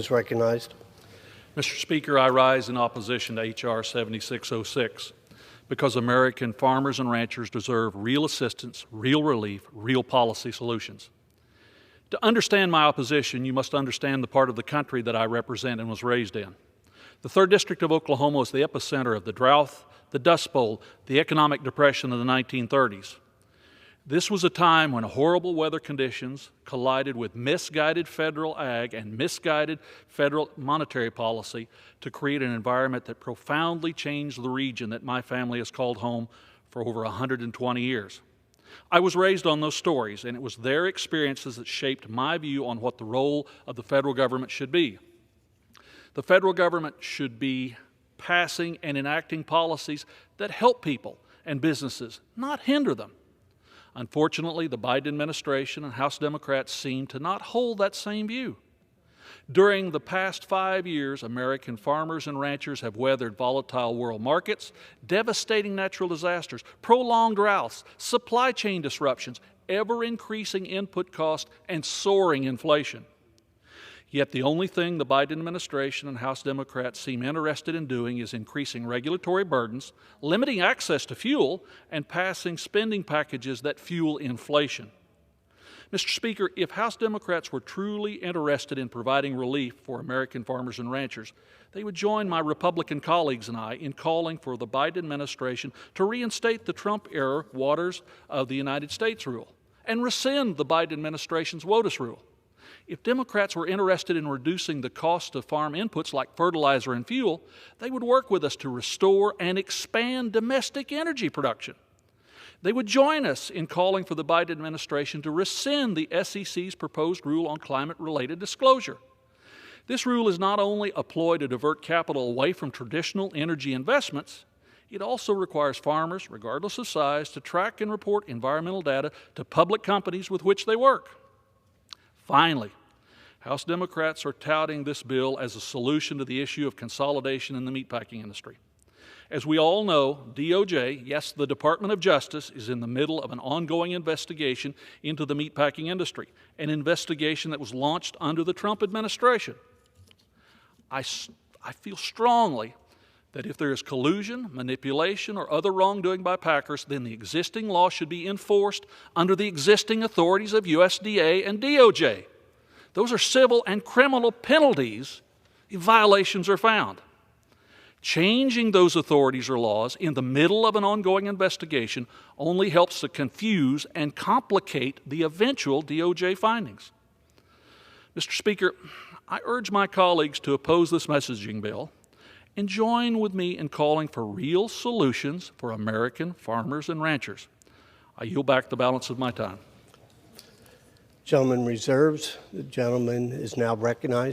Is recognized. Mr. Speaker, I rise in opposition to H.R. 7606 because American farmers and ranchers deserve real assistance, real relief, real policy solutions. To understand my opposition, you must understand the part of the country that I represent and was raised in. The 3rd District of Oklahoma was the epicenter of the drought, the Dust Bowl, the economic depression of the 1930s. This was a time when horrible weather conditions collided with misguided federal ag and misguided federal monetary policy to create an environment that profoundly changed the region that my family has called home for over 120 years. I was raised on those stories, and it was their experiences that shaped my view on what the role of the federal government should be. The federal government should be passing and enacting policies that help people and businesses, not hinder them. Unfortunately, the Biden administration and House Democrats seem to not hold that same view. During the past 5 years, American farmers and ranchers have weathered volatile world markets, devastating natural disasters, prolonged droughts, supply chain disruptions, ever-increasing input costs, and soaring inflation. Yet the only thing the Biden administration and House Democrats seem interested in doing is increasing regulatory burdens, limiting access to fuel, and passing spending packages that fuel inflation. Mr. Speaker, if House Democrats were truly interested in providing relief for American farmers and ranchers, they would join my Republican colleagues and I in calling for the Biden administration to reinstate the Trump-era Waters of the United States rule and rescind the Biden administration's WOTUS rule. If Democrats were interested in reducing the cost of farm inputs like fertilizer and fuel, they would work with us to restore and expand domestic energy production. They would join us in calling for the Biden administration to rescind the SEC's proposed rule on climate-related disclosure. This rule is not only a ploy to divert capital away from traditional energy investments, it also requires farmers, regardless of size, to track and report environmental data to public companies with which they work. Finally, House Democrats are touting this bill as a solution to the issue of consolidation in the meatpacking industry. As we all know, DOJ, yes, the Department of Justice, is in the middle of an ongoing investigation into the meatpacking industry, an investigation that was launched under the Trump administration. I feel strongly that if there is collusion, manipulation, or other wrongdoing by packers, then the existing law should be enforced under the existing authorities of USDA and DOJ. Those are civil and criminal penalties if violations are found. Changing those authorities or laws in the middle of an ongoing investigation only helps to confuse and complicate the eventual DOJ findings. Mr. Speaker, I urge my colleagues to oppose this messaging bill and join with me in calling for real solutions for American farmers and ranchers. I yield back the balance of my time. Gentleman reserves. The gentleman is now recognized.